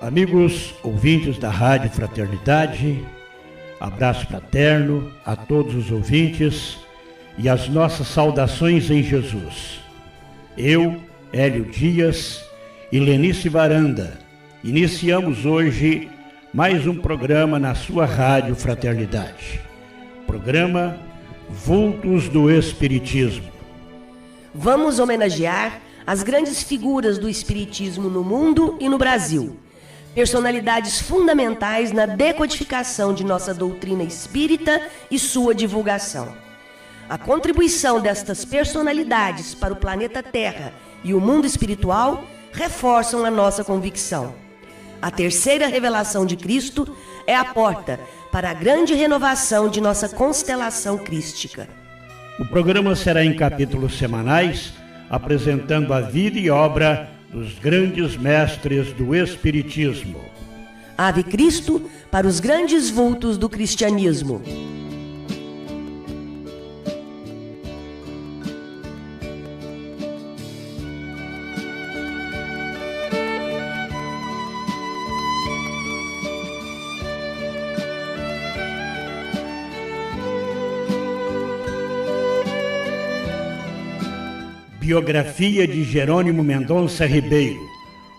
Amigos ouvintes da Rádio Fraternidade, abraço fraterno a todos os ouvintes e as nossas saudações em Jesus. Eu, Hélio Dias e Lenice Varanda, iniciamos hoje mais um programa na sua Rádio Fraternidade. Programa Vultos do Espiritismo. Vamos homenagear as grandes figuras do Espiritismo no mundo e no Brasil. Personalidades fundamentais na decodificação de nossa doutrina espírita e sua divulgação. A contribuição destas personalidades para o planeta Terra e o mundo espiritual reforçam a nossa convicção. A terceira revelação de Cristo é a porta para a grande renovação de nossa constelação crística. O programa será em capítulos semanais, apresentando a vida e obra dos grandes mestres do Espiritismo. Ave Cristo para os grandes vultos do cristianismo. Biografia de Jerônimo Mendonça Ribeiro,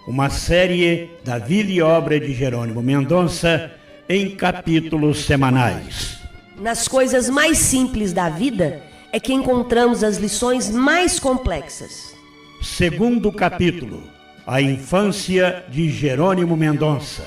uma série da vida e obra de Jerônimo Mendonça em capítulos semanais. Nas coisas mais simples da vida é que encontramos as lições mais complexas. Segundo capítulo, a infância de Jerônimo Mendonça.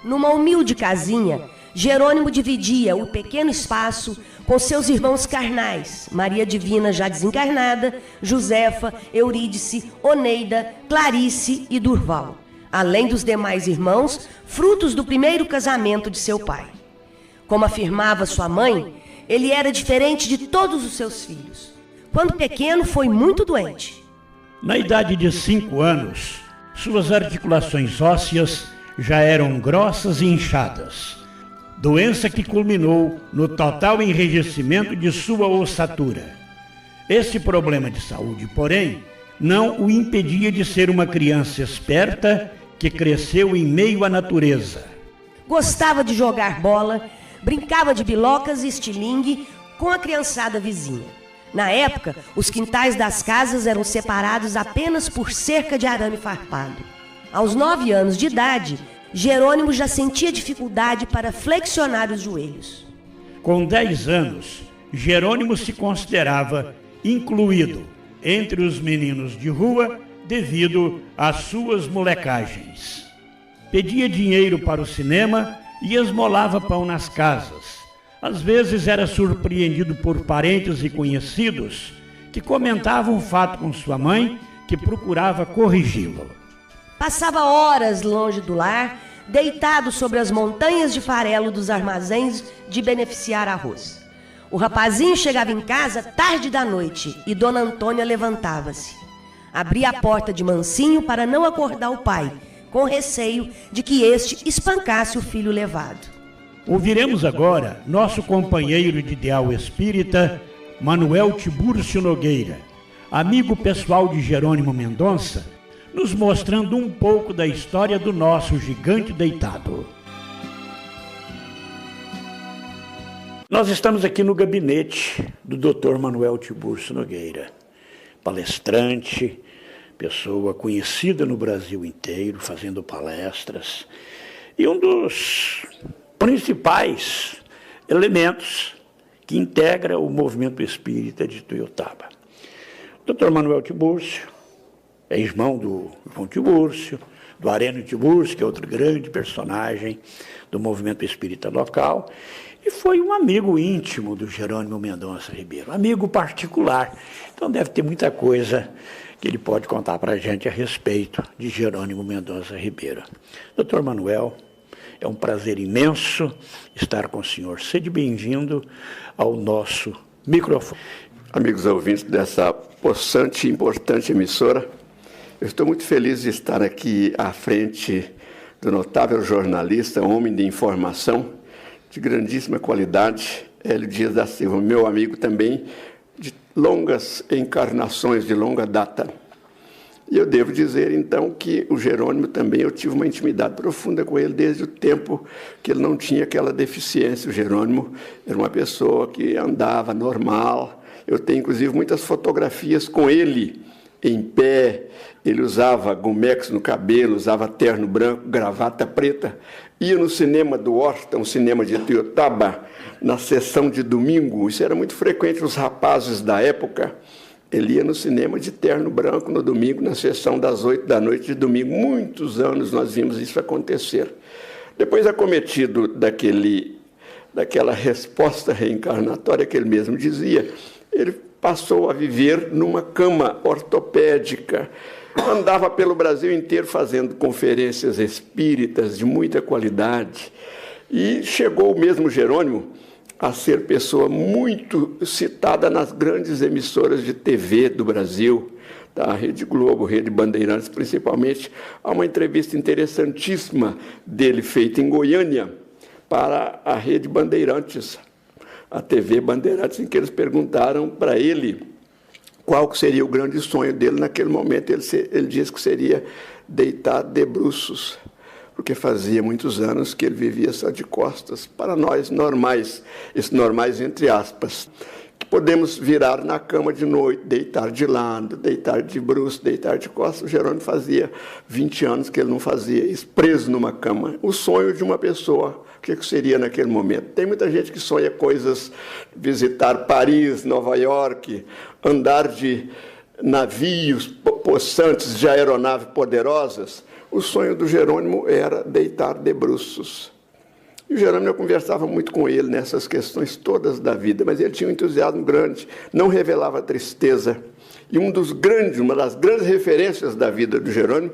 Numa humilde casinha, Jerônimo dividia o pequeno espaço com seus irmãos carnais, Maria Divina já desencarnada, Josefa, Eurídice, Oneida, Clarice e Durval, além dos demais irmãos, frutos do primeiro casamento de seu pai. Como afirmava sua mãe, ele era diferente de todos os seus filhos. Quando pequeno, foi muito doente. Na idade de 5 anos, suas articulações ósseas já eram grossas e inchadas. Doença que culminou no total enrijecimento de sua ossatura. Esse problema de saúde, porém, não o impedia de ser uma criança esperta que cresceu em meio à natureza. Gostava de jogar bola, brincava de bilocas e estilingue com a criançada vizinha. Na época, os quintais das casas eram separados apenas por cerca de arame farpado. Aos 9 anos de idade, Jerônimo já sentia dificuldade para flexionar os joelhos. Com 10 anos, Jerônimo se considerava incluído entre os meninos de rua devido às suas molecagens. Pedia dinheiro para o cinema e esmolava pão nas casas. Às vezes era surpreendido por parentes e conhecidos que comentavam o fato com sua mãe, que procurava corrigi-lo. Passava horas longe do lar, deitado sobre as montanhas de farelo dos armazéns de beneficiar arroz. O rapazinho chegava em casa tarde da noite e Dona Antônia levantava-se. Abria a porta de mansinho para não acordar o pai, com receio de que este espancasse o filho levado. Ouviremos agora nosso companheiro de ideal espírita, Manuel Tibúrcio Nogueira, amigo pessoal de Jerônimo Mendonça, nos mostrando um pouco da história do nosso gigante deitado. Nós estamos aqui no gabinete do Dr. Manuel Tibúrcio Nogueira, palestrante, pessoa conhecida no Brasil inteiro, fazendo palestras, e um dos principais elementos que integra o movimento espírita de Tuiutaba. Dr. Manuel Tibúrcio é irmão do João Tibúrcio, do Areno Tibúrcio, que é outro grande personagem do movimento espírita local, e foi um amigo íntimo do Jerônimo Mendonça Ribeiro, amigo particular. Então deve ter muita coisa que ele pode contar para a gente a respeito de Jerônimo Mendonça Ribeiro. Dr. Manuel, é um prazer imenso estar com o senhor. Seja bem-vindo ao nosso microfone. Amigos ouvintes dessa possante e importante emissora, eu estou muito feliz de estar aqui à frente do notável jornalista, homem de informação, de grandíssima qualidade, Hélio Dias da Silva, meu amigo também, de longas encarnações, de longa data. E eu devo dizer, então, que o Jerônimo também, eu tive uma intimidade profunda com ele desde o tempo que ele não tinha aquela deficiência. O Jerônimo era uma pessoa que andava normal. Eu tenho, inclusive, muitas fotografias com ele em pé. Ele usava gomex no cabelo, usava terno branco, gravata preta. Ia no cinema do Horta, um cinema de Ituiutaba, na sessão de domingo. Isso era muito frequente, os rapazes da época. Ele ia no cinema de terno branco no domingo, na sessão das 8 da noite de domingo. Muitos anos nós vimos isso acontecer. Depois, acometido daquela resposta reencarnatória que ele mesmo dizia, ele passou a viver numa cama ortopédica. Andava pelo Brasil inteiro fazendo conferências espíritas de muita qualidade. E chegou o mesmo Jerônimo a ser pessoa muito citada nas grandes emissoras de TV do Brasil, da Rede Globo, Rede Bandeirantes, principalmente. Há uma entrevista interessantíssima dele feita em Goiânia para a Rede Bandeirantes, a TV Bandeirantes, em que eles perguntaram para ele qual seria o grande sonho dele naquele momento. Ele disse que seria deitar de bruços, porque fazia muitos anos que ele vivia só de costas. Para nós normais, esses normais entre aspas, que podemos virar na cama de noite, deitar de lado, deitar de bruços, deitar de costas. O Jerônimo fazia 20 anos que ele não fazia isso, preso numa cama. O sonho de uma pessoa, o que seria naquele momento? Tem muita gente que sonha coisas, visitar Paris, Nova York, andar de navios possantes de aeronaves poderosas. O sonho do Jerônimo era deitar de bruços. E o Jerônimo, eu conversava muito com ele nessas questões todas da vida, mas ele tinha um entusiasmo grande, não revelava tristeza. E uma das grandes referências da vida do Jerônimo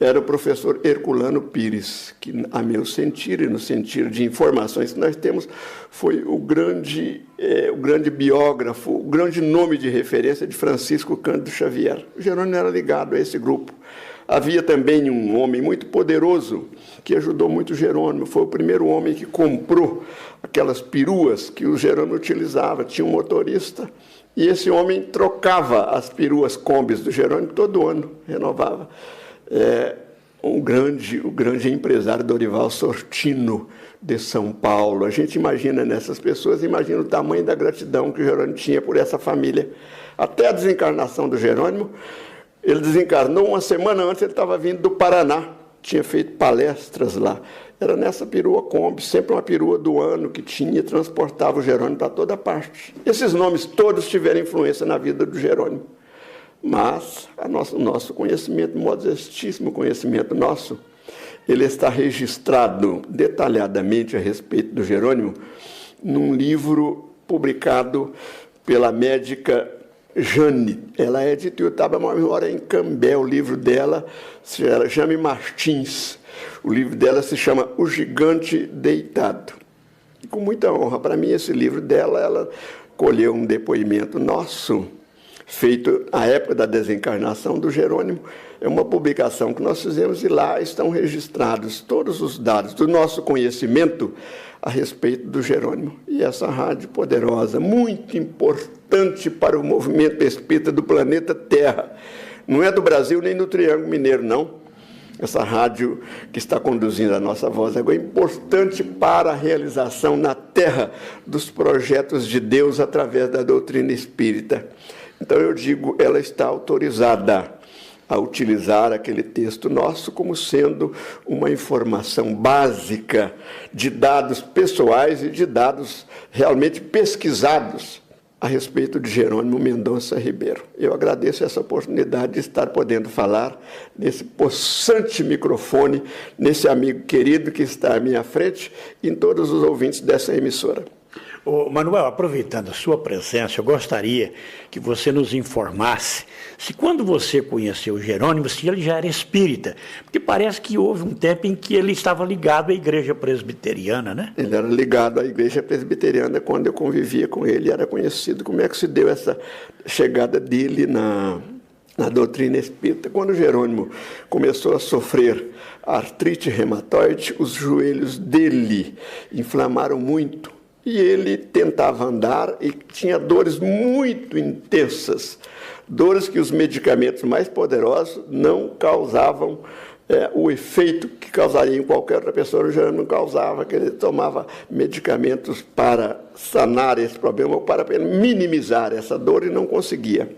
era o professor Herculano Pires, que, a meu sentir e no sentido de informações que nós temos, foi o grande biógrafo, o grande nome de referência de Francisco Cândido Xavier. O Jerônimo era ligado a esse grupo. Havia também um homem muito poderoso que ajudou muito o Jerônimo. Foi o primeiro homem que comprou aquelas peruas que o Jerônimo utilizava. Tinha um motorista e esse homem trocava as peruas Kombis do Jerônimo todo ano, renovava. O grande empresário Dorival Sortino, de São Paulo. A gente imagina nessas pessoas, imagina o tamanho da gratidão que o Jerônimo tinha por essa família. Até a desencarnação do Jerônimo, ele desencarnou uma semana antes, ele estava vindo do Paraná, tinha feito palestras lá. Era nessa perua Kombi, sempre uma perua do ano que tinha, transportava o Jerônimo para toda parte. Esses nomes todos tiveram influência na vida do Jerônimo. Mas o nosso conhecimento, modestíssimo conhecimento nosso, ele está registrado detalhadamente a respeito do Jerônimo num livro publicado pela médica Jane. Ela é de Ituiutaba, mas mora em Cambé. O livro dela se chama Jane Martins. O livro dela se chama O Gigante Deitado. E com muita honra para mim, esse livro dela, ela colheu um depoimento nosso, feito à época da desencarnação do Jerônimo. É uma publicação que nós fizemos e lá estão registrados todos os dados do nosso conhecimento a respeito do Jerônimo. E essa rádio poderosa, muito importante para o movimento espírita do planeta Terra. Não é do Brasil nem do Triângulo Mineiro, não. Essa rádio que está conduzindo a nossa voz é importante para a realização na Terra dos projetos de Deus através da doutrina espírita. Então eu digo, ela está autorizada a utilizar aquele texto nosso como sendo uma informação básica de dados pessoais e de dados realmente pesquisados a respeito de Jerônimo Mendonça Ribeiro. Eu agradeço essa oportunidade de estar podendo falar nesse possante microfone, nesse amigo querido que está à minha frente e em todos os ouvintes dessa emissora. Ô, Manuel, aproveitando a sua presença, eu gostaria que você nos informasse se quando você conheceu o Jerônimo, se ele já era espírita, porque parece que houve um tempo em que ele estava ligado à igreja presbiteriana, né? Ele era ligado à igreja presbiteriana quando eu convivia com ele, era conhecido. Como é que se deu essa chegada dele na doutrina espírita? Quando o Jerônimo começou a sofrer artrite reumatoide, os joelhos dele inflamaram muito. e ele tentava andar e tinha dores muito intensas, dores que os medicamentos mais poderosos não causavam o efeito que causaria em qualquer outra pessoa. O Jerônimo não causava, que ele tomava medicamentos para sanar esse problema ou para minimizar essa dor e não conseguia.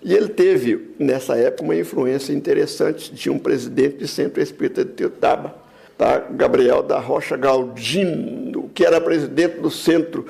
E ele teve, nessa época, uma influência interessante de um presidente de Centro Espírita de Tiutaba, Gabriel da Rocha Galdino, que era presidente do Centro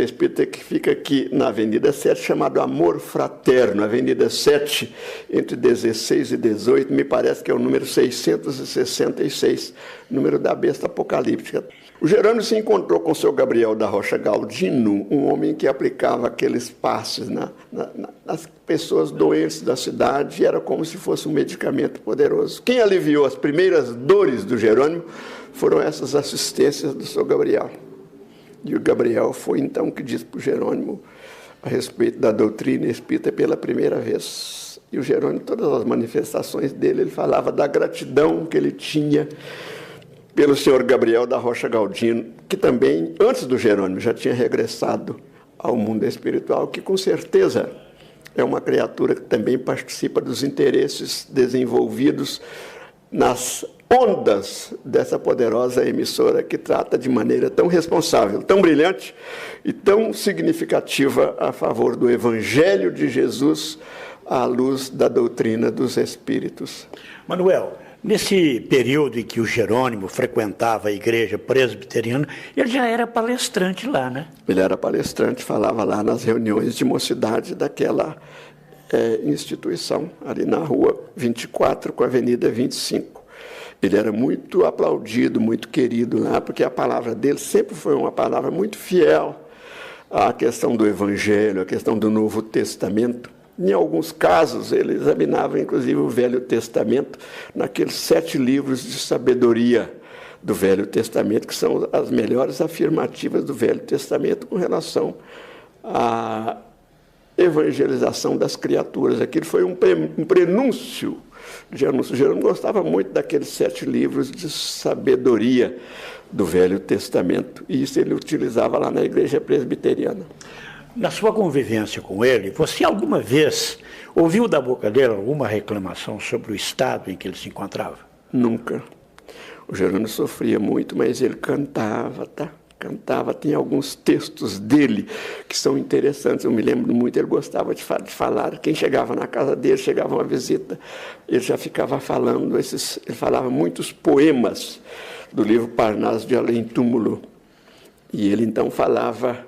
Espírita, que fica aqui na Avenida 7, chamado Amor Fraterno, Avenida 7, entre 16 e 18, me parece que é o número 666, número da besta apocalíptica. O Jerônimo se encontrou com o seu Gabriel da Rocha Galdino, um homem que aplicava aqueles passes nas pessoas doentes da cidade, e era como se fosse um medicamento poderoso. Quem aliviou as primeiras dores do Jerônimo foram essas assistências do seu Gabriel. E o Gabriel foi então que disse para o Jerônimo a respeito da doutrina espírita pela primeira vez. E o Jerônimo, todas as manifestações dele, ele falava da gratidão que ele tinha pelo senhor Gabriel da Rocha Galdino, que também, antes do Jerônimo, já tinha regressado ao mundo espiritual, que com certeza é uma criatura que também participa dos interesses desenvolvidos nas ondas dessa poderosa emissora que trata de maneira tão responsável, tão brilhante e tão significativa a favor do Evangelho de Jesus à luz da doutrina dos Espíritos. Manuel, nesse período em que o Jerônimo frequentava a igreja presbiteriana, ele já era palestrante lá, né? Ele era palestrante, falava lá nas reuniões de mocidade daquela instituição, ali na rua 24 com a avenida 25. Ele era muito aplaudido, muito querido lá, porque a palavra dele sempre foi uma palavra muito fiel à questão do Evangelho, à questão do Novo Testamento. Em alguns casos, ele examinava, inclusive, o Velho Testamento, naqueles 7 livros de sabedoria do Velho Testamento, que são as melhores afirmativas do Velho Testamento com relação à evangelização das criaturas. Aquilo foi um prenúncio de anúncio. Jerônimo gostava muito daqueles 7 livros de sabedoria do Velho Testamento, e isso ele utilizava lá na igreja presbiteriana. Na sua convivência com ele, você alguma vez ouviu da boca dele alguma reclamação sobre o estado em que ele se encontrava? Nunca. O Jerônimo sofria muito, mas ele cantava, tá? Cantava. Tem alguns textos dele que são interessantes. Eu me lembro muito, ele gostava de falar. Quem chegava na casa dele, chegava uma visita, ele já ficava falando. Ele falava muitos poemas do livro Parnaso de Além Túmulo. E ele então falava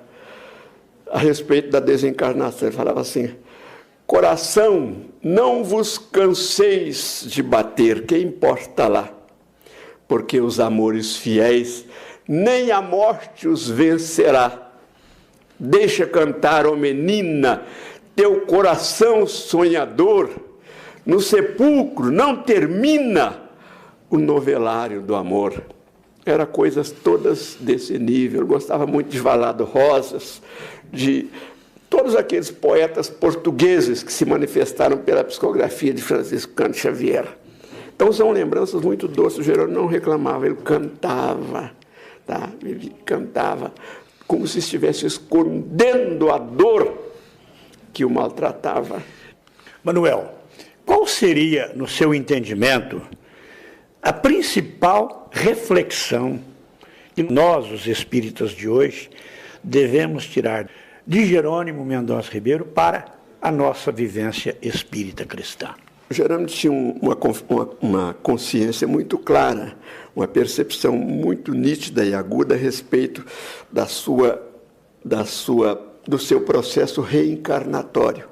a respeito da desencarnação. Ele falava assim: coração, não vos canseis de bater, que importa lá? Porque os amores fiéis, nem a morte os vencerá. Deixa cantar, ó menina, teu coração sonhador, no sepulcro não termina o novelário do amor. Era coisas todas desse nível. Eu gostava muito de Valado Rosas, de todos aqueles poetas portugueses que se manifestaram pela psicografia de Francisco Cândido Xavier. Então são lembranças muito doces. O Jerônimo não reclamava, ele cantava, tá? Ele cantava como se estivesse escondendo a dor que o maltratava. Manuel, qual seria, no seu entendimento, a principal reflexão que nós, os espíritas de hoje, devemos tirar de Jerônimo Mendonça Ribeiro para a nossa vivência espírita cristã? O Jerônimo tinha uma consciência muito clara, uma percepção muito nítida e aguda a respeito do seu processo reencarnatório.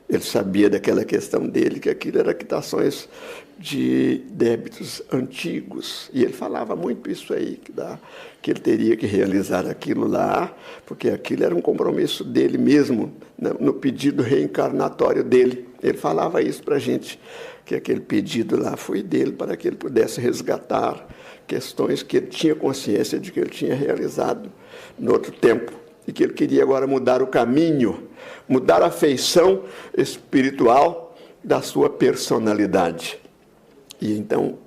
Ele sabia daquela questão dele, que aquilo era quitações de débitos antigos. E ele falava muito isso aí, que ele teria que realizar aquilo lá, porque aquilo era um compromisso dele mesmo, no pedido reencarnatório dele. Ele falava isso para a gente, que aquele pedido lá foi dele, para que ele pudesse resgatar questões que ele tinha consciência de que ele tinha realizado no outro tempo, e que ele queria agora mudar o caminho, mudar a feição espiritual da sua personalidade. E então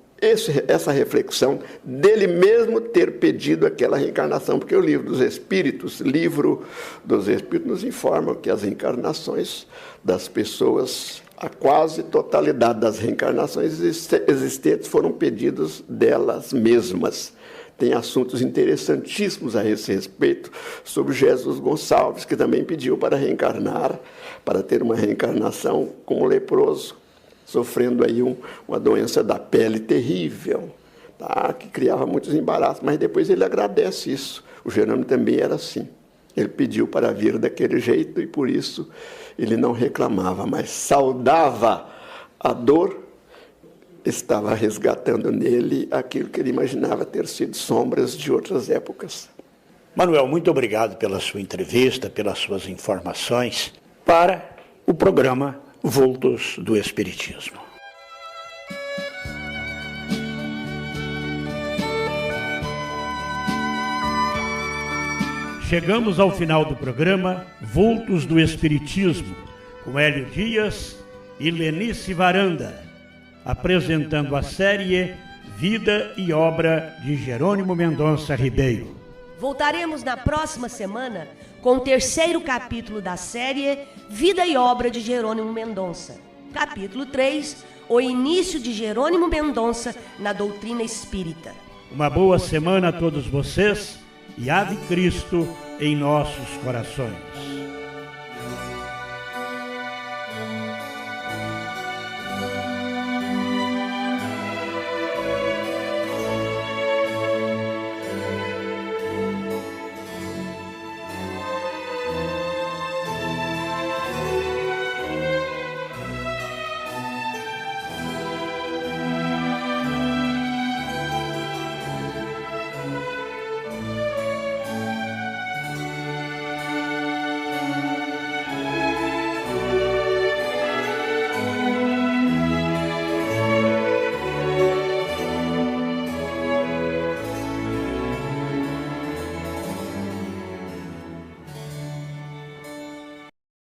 essa reflexão dele mesmo ter pedido aquela reencarnação, porque o livro dos Espíritos nos informa que as reencarnações das pessoas, a quase totalidade das reencarnações existentes foram pedidos delas mesmas. Tem assuntos interessantíssimos a esse respeito sobre Jesus Gonçalves, que também pediu para reencarnar, para ter uma reencarnação como leproso, sofrendo aí uma doença da pele terrível, tá? Que criava muitos embaraços, mas depois ele agradece isso. O Jerônimo também era assim. Ele pediu para vir daquele jeito e por isso ele não reclamava, mas saudava a dor, estava resgatando nele aquilo que ele imaginava ter sido sombras de outras épocas. Manuel, muito obrigado pela sua entrevista, pelas suas informações para o programa Vultos do Espiritismo. Chegamos ao final do programa Vultos do Espiritismo, com Hélio Dias e Lenice Varanda, apresentando a série Vida e Obra de Jerônimo Mendonça Ribeiro. Voltaremos na próxima semana com o 3º capítulo da série Vida e Obra de Jerônimo Mendonça. Capítulo 3, o início de Jerônimo Mendonça na doutrina espírita. Uma boa semana a todos vocês e Ave Cristo em nossos corações.